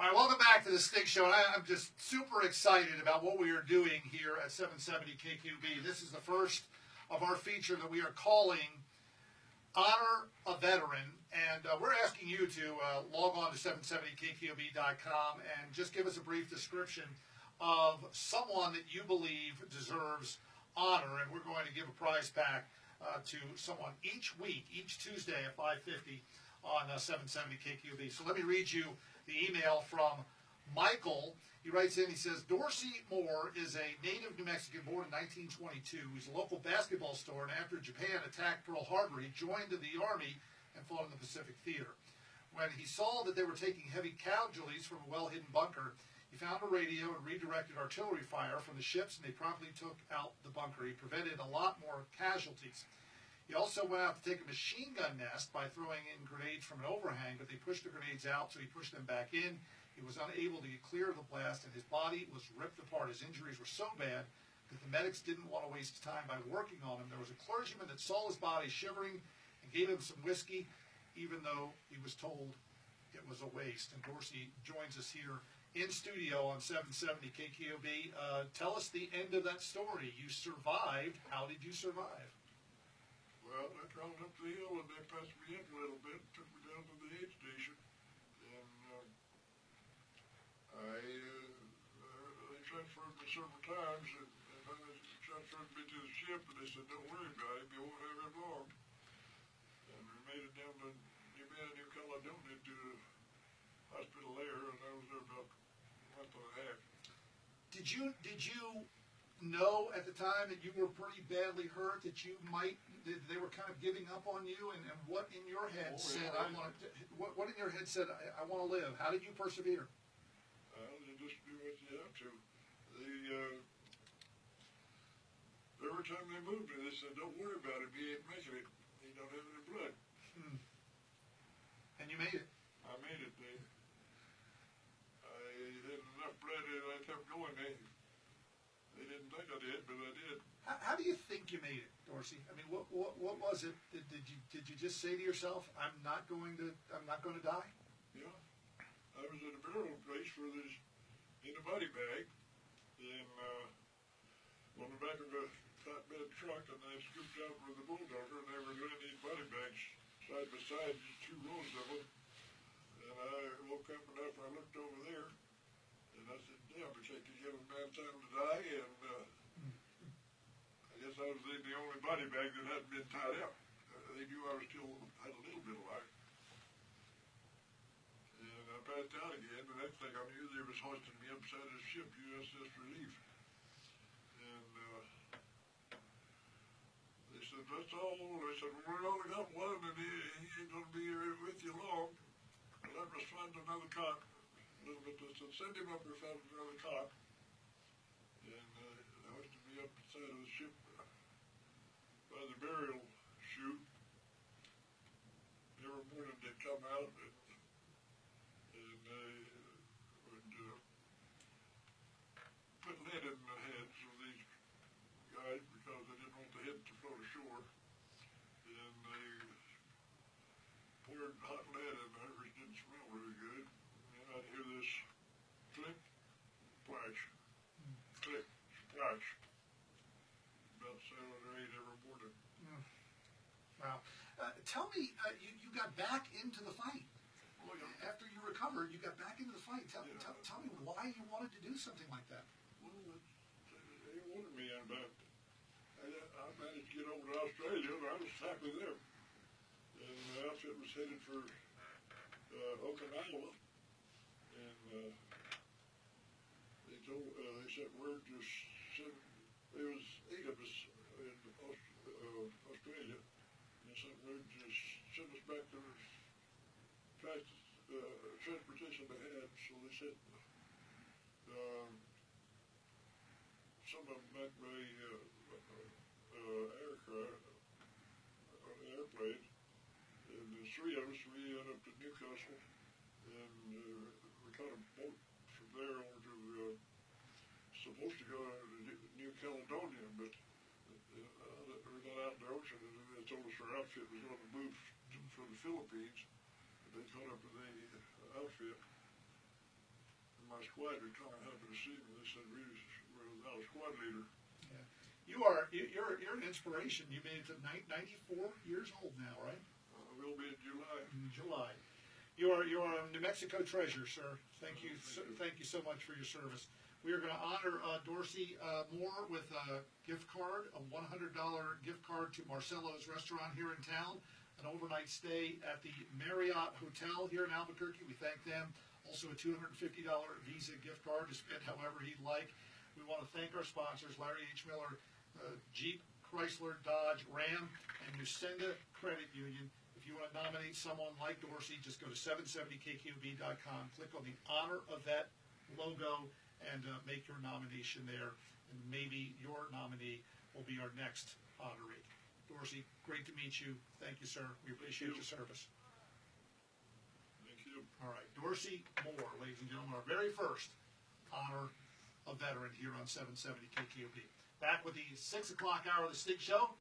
All right, welcome back to the Stig Show. And I'm just super excited about what we are doing here at 770 KQB. This is the first of our feature that we are calling Honor a Veteran. And we're asking you to log on to 770KQB.com and just give us a brief description of someone that you believe deserves honor. And we're going to give a prize pack to someone each week, each Tuesday at 5:50 on 770 KQB. So let me read you the email from Michael. He writes in, he says, Dorsey Moore is a native New Mexican born in 1922. He's a local basketball star, and after Japan attacked Pearl Harbor, he joined the Army and fought in the Pacific Theater. When he saw that they were taking heavy casualties from a well-hidden bunker, he found a radio and redirected artillery fire from the ships, and they promptly took out the bunker. He prevented a lot more casualties. He also went out to take a machine gun nest by throwing in grenades from an overhang, but they pushed the grenades out, so he pushed them back in. He was unable to get clear of the blast, and his body was ripped apart. His injuries were so bad that the medics didn't want to waste time by working on him. There was a clergyman that saw his body shivering and gave him some whiskey, even though he was told it was a waste. And Dorsey joins us here in studio on 770 KQB. Tell us the end of that story. You survived. How did you survive? Well, I crawled up the hill and they passed me in a little bit, took me down to the aid station, and they transferred me several times, and then they transferred me to the ship, and they said, don't worry about it, you won't have it long. And we made it down to New Caledonia to the hospital there, and I was there about a month and a half. Did you know at the time that you were pretty badly hurt, that they were kind of giving up on you, and what in your head said, what in your head said, I want to live? How did you persevere? Well, you just do what you have to. Every time they moved me, they said, don't worry about it, you ain't making it, you don't have any blood. And you made it. I made it. I had enough blood that I kept going. They didn't think I did, but I did. How do you think you made it, Dorsey? I mean, what was it? Did you just say to yourself, I'm not going to die? Yeah. I was at a burial place where there's in a body bag, and on the back of a flatbed truck, and they scooped out with a bulldozer, and they were laying these body bags side by side, just two rows of them. And I woke up and after I looked over there, and I said, damn, it's like to give a man time to die, and I guess I was in the only body bag that hadn't been tied up. They knew I was still had a little bit of life. And I passed out again. The next thing I knew, they was hoisting me upside the ship, USS Relief. And they said, that's all. They said, well, we only got one, and he ain't going to be with you long. And let us find another cot. They said, send him up and found another cot. And they hoisted me up inside of the ship by the burial chute. Every morning they'd come out and they would put lead in the heads of these guys because they didn't want the head to float ashore. And they poured hot lead in there, which didn't smell really good. And I'd hear this click, splash, click, splash. About 7 or 8 every morning. Wow. Tell me, you got back into the fight. Oh, yeah. After you recovered, you got back into the fight. Tell me why you wanted to do something like that. Well, they wanted me on that. I managed to get over to Australia, and I was happy there. And the outfit was headed for Okinawa, and they sent word to send. There was 8 of us in Australia, and they sent word to send us back to the fastest transportation they had. So they sent some of them back by aircraft on the airplane, and the 3 of us, we went up to Newcastle, and we caught a boat from there over to supposed to go to New Caledonia, but we got out in the ocean, and they told us our outfit was going to move from the Philippines, and they caught up with the outfit. my squad were trying to help me to see me. They said, Reeves was our squad leader. Yeah. You're an inspiration. You made it to 94 years old now, right? We'll be in July. In July. You are a New Mexico treasure, sir. Thank you so much for your service. We are going to honor Dorsey Moore with a gift card, a $100 gift card to Marcelo's restaurant here in town, an overnight stay at the Marriott Hotel here in Albuquerque. We thank them. Also a $250 Visa gift card to spend however he'd like. We want to thank our sponsors, Larry H. Miller, Jeep, Chrysler, Dodge, Ram, and Nusenda Credit Union. If you want to nominate someone like Dorsey, just go to 770kqb.com, click on the Honor of Vet logo, and make your nomination there. And maybe your nominee will be our next honoree. Dorsey, great to meet you. Thank you, sir. We appreciate your service. Thank you. All right, Dorsey Moore, ladies and gentlemen, our very first Honor a Veteran here on 770 KQB. Back with the 6 o'clock hour of the Stig Show.